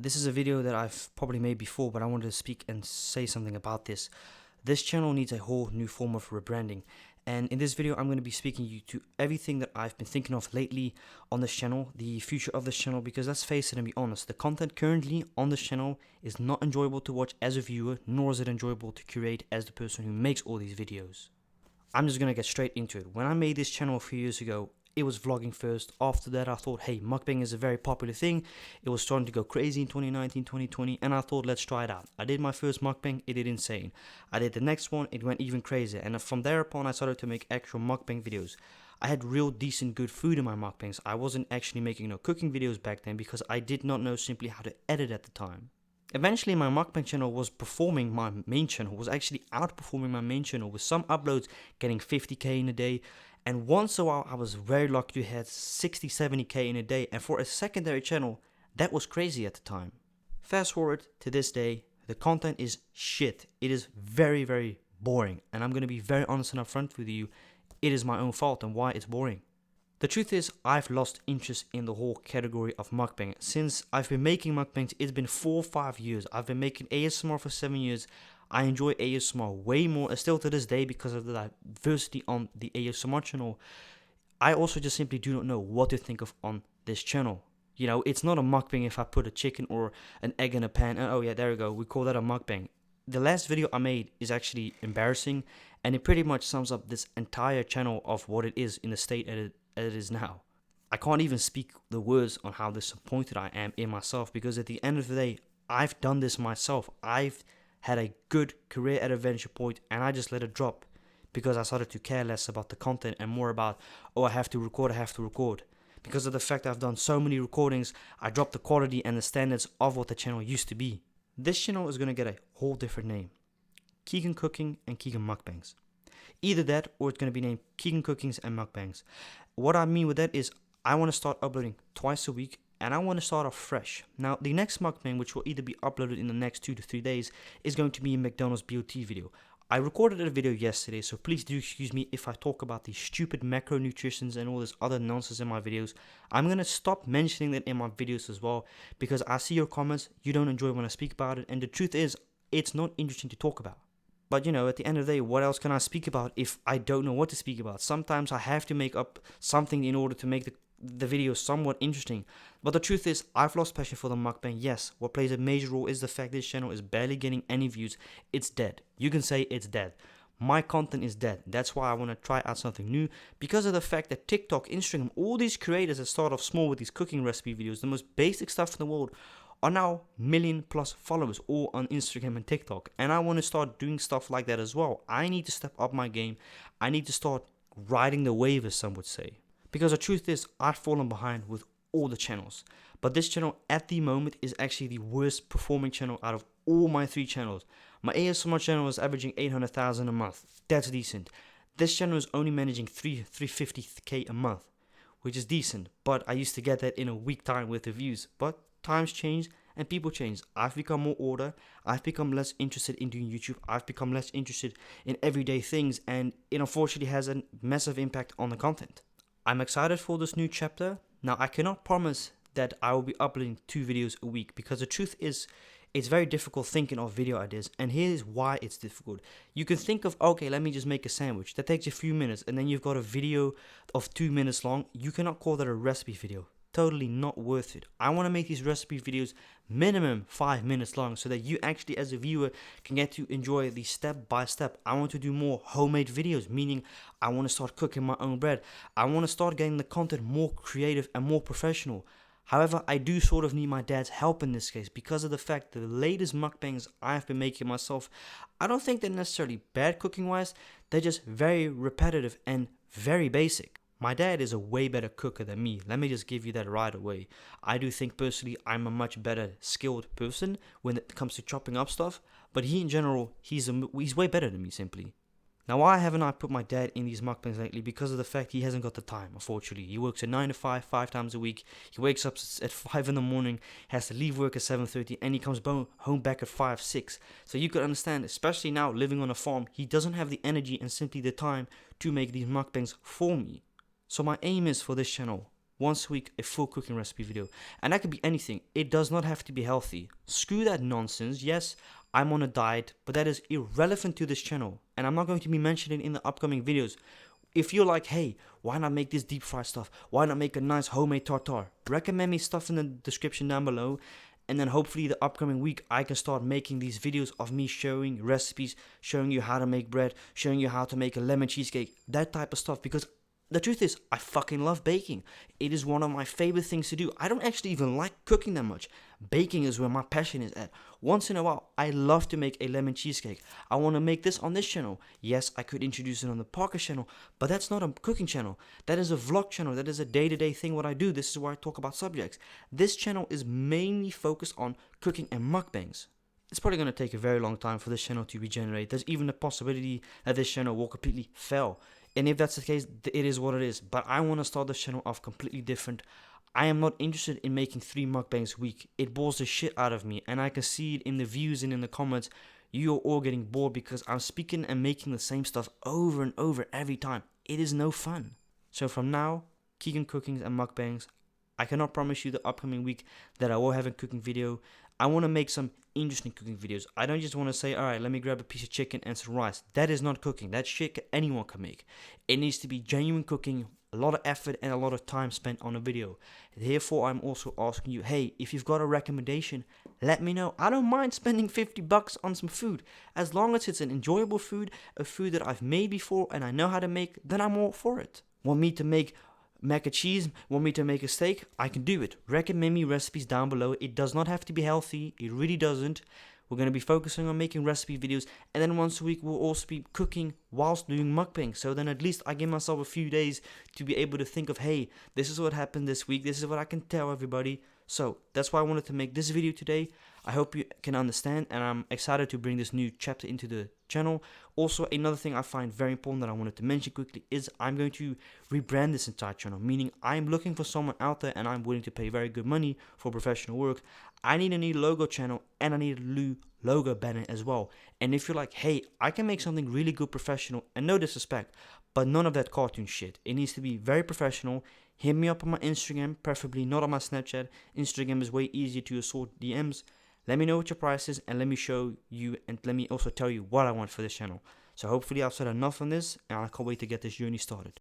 This is a video that I've probably made before, but I wanted to speak and say something about this. This channel needs a whole new form of rebranding, and in this video I'm going to be speaking you to everything that I've been thinking of lately on this channel, the future of this channel, because let's face it and be honest, the content currently on this channel is not enjoyable to watch as a viewer, nor is it enjoyable to curate as the person who makes all these videos. I'm just going to get straight into it. When I made this channel a few years ago, it was vlogging first. After that, I thought, hey, mukbang is a very popular thing. It was starting to go crazy in 2019, 2020, and I thought, let's try it out. I did my first mukbang, it did insane. I did the next one, it went even crazier, and from there upon, I started to make actual mukbang videos. I had real decent good food in my mukbangs. I wasn't actually making no cooking videos back then because I did not know simply how to edit at the time. Eventually, my mukbang channel was performing my main channel, was actually outperforming my main channel with some uploads getting 50k in a day. And once in a while, I was very lucky to hit 60, 70k in a day. And for a secondary channel, that was crazy at the time. Fast forward to this day, the content is shit. It is very, very boring. And I'm going to be very honest and upfront with you. It is my own fault and why it's boring. The truth is, I've lost interest in the whole category of mukbang. Since I've been making mukbangs, it's been 4 or 5 years. I've been making ASMR for 7 years. I enjoy ASMR way more, and still to this day, because of the diversity on the ASMR channel. I also just simply do not know what to think of on this channel. You know, it's not a mukbang if I put a chicken or an egg in a pan, and oh yeah, there we go, we call that a mukbang. The last video I made is actually embarrassing, and it pretty much sums up this entire channel of what it is in the state as it is now. I can't even speak the words on how disappointed I am in myself, because at the end of the day, I've done this myself. I've had a good career at Adventure Point, and I just let it drop because I started to care less about the content and more about, oh, I have to record. Because of the fact I've done so many recordings, I dropped the quality and the standards of what the channel used to be. This channel is going to get a whole different name. Keegan Cooking and Keegan Mukbangs. Either that, or it's going to be named Keegan Cookings and Mukbangs. What I mean with that is, I want to start uploading twice a week, and I want to start off fresh. Now, the next mukbang, which will either be uploaded in the next 2 to 3 days, is going to be a McDonald's BOT video. I recorded a video yesterday, so please do excuse me if I talk about these stupid macronutritions and all this other nonsense in my videos. I'm going to stop mentioning that in my videos as well, because I see your comments, you don't enjoy when I speak about it, and the truth is, it's not interesting to talk about. But you know, at the end of the day, what else can I speak about if I don't know what to speak about? Sometimes I have to make up something in order to make the video somewhat interesting. But the truth is, I've lost passion for the mukbang. Yes, what plays a major role is the fact this channel is barely getting any views. It's dead. You can say it's dead. My content is dead. That's why I want to try out something new, because of the fact that TikTok, Instagram, all these creators that start off small with these cooking recipe videos, the most basic stuff in the world, are now million+ followers all on Instagram and TikTok. And I want to start doing stuff like that as well. I need to step up my game. I need to start riding the wave, as some would say. Because the truth is, I've fallen behind with all the channels. But this channel at the moment is actually the worst performing channel out of all my 3 channels. My ASMR channel is averaging 800,000 a month. That's decent. This channel is only managing 350k a month, which is decent. But I used to get that in a week time with the views. But times change and people change. I've become more older. I've become less interested in doing YouTube. I've become less interested in everyday things, and it unfortunately has a massive impact on the content. I'm excited for this new chapter. Now, I cannot promise that I will be uploading 2 videos a week, because the truth is, it's very difficult thinking of video ideas, and here's why it's difficult. You can think of, okay, let me just make a sandwich. That takes you a few minutes, and then you've got a video of 2 minutes long. You cannot call that a recipe video. Totally not worth it. I want to make these recipe videos minimum 5 minutes long, so that you actually as a viewer can get to enjoy the step by step. I want to do more homemade videos, meaning I want to start cooking my own bread. I want to start getting the content more creative and more professional. However, I do sort of need my dad's help in this case, because of the fact that the latest mukbangs I've been making myself, I don't think they're necessarily bad cooking wise, they're just very repetitive and very basic. My dad is a way better cooker than me. Let me just give you that right away. I do think personally I'm a much better skilled person when it comes to chopping up stuff, but he in general, he's way better than me simply. Now, why haven't I put my dad in these mukbangs lately? Because of the fact he hasn't got the time, unfortunately. He works at 9 to 5, 5 times a week. He wakes up at 5 in the morning, has to leave work at 7:30, and he comes home back at 5, 6. So you could understand, especially now living on a farm, he doesn't have the energy and simply the time to make these mukbangs for me. So my aim is for this channel once a week, a full cooking recipe video. And that could be anything. It does not have to be healthy. Screw that nonsense. Yes, I'm on a diet, but that is irrelevant to this channel, and I'm not going to be mentioning it in the upcoming videos. If you're like, hey, why not make this deep fried stuff? Why not make a nice homemade tartare? Recommend me stuff in the description down below. And then hopefully the upcoming week I can start making these videos of me showing recipes, showing you how to make bread, showing you how to make a lemon cheesecake, that type of stuff. Because the truth is, I fucking love baking. It is one of my favorite things to do. I don't actually even like cooking that much. Baking is where my passion is at. Once in a while, I love to make a lemon cheesecake. I want to make this on this channel. Yes, I could introduce it on the Parker channel, but that's not a cooking channel. That is a vlog channel. That is a day-to-day thing what I do. This is where I talk about subjects. This channel is mainly focused on cooking and mukbangs. It's probably going to take a very long time for this channel to regenerate. There's even a possibility that this channel will completely fail. And if that's the case, it is what it is. But I want to start this channel off completely different. I am not interested in making 3 mukbangs a week. It bores the shit out of me. And I can see it in the views and in the comments. You're all getting bored because I'm speaking and making the same stuff over and over every time. It is no fun. So from now, Keegan cookings and mukbangs. I cannot promise you the upcoming week that I will have a cooking video. I want to make some interesting cooking videos. I don't just want to say, alright, let me grab a piece of chicken and some rice. That is not cooking. That shit anyone can make. It needs to be genuine cooking, a lot of effort and a lot of time spent on a video. Therefore, I'm also asking you, hey, if you've got a recommendation, let me know. I don't mind spending $50 on some food. As long as it's an enjoyable food, a food that I've made before and I know how to make, then I'm all for it. Want me to make mac and cheese, want me to make a steak, I can do it. Recommend me recipes down below. It does not have to be healthy. It really doesn't. We're going to be focusing on making recipe videos, and then once a week we'll also be cooking whilst doing mukbang. So then at least I give myself a few days to be able to think of, hey, this is what happened this week. This is what I can tell everybody. So that's why I wanted to make this video today. I hope you can understand, and I'm excited to bring this new chapter into the channel. Also, another thing I find very important that I wanted to mention quickly is I'm going to rebrand this entire channel, meaning I'm looking for someone out there and I'm willing to pay very good money for professional work. I need a new logo channel and I need a new logo banner as well. And if you're like, hey, I can make something really good professional, and no disrespect, but none of that cartoon shit. It needs to be very professional. Hit me up on my Instagram, preferably not on my Snapchat. Instagram is way easier to assort DMs. Let me know what your price is, and let me show you, and let me also tell you what I want for this channel. So hopefully I've said enough on this, and I can't wait to get this journey started.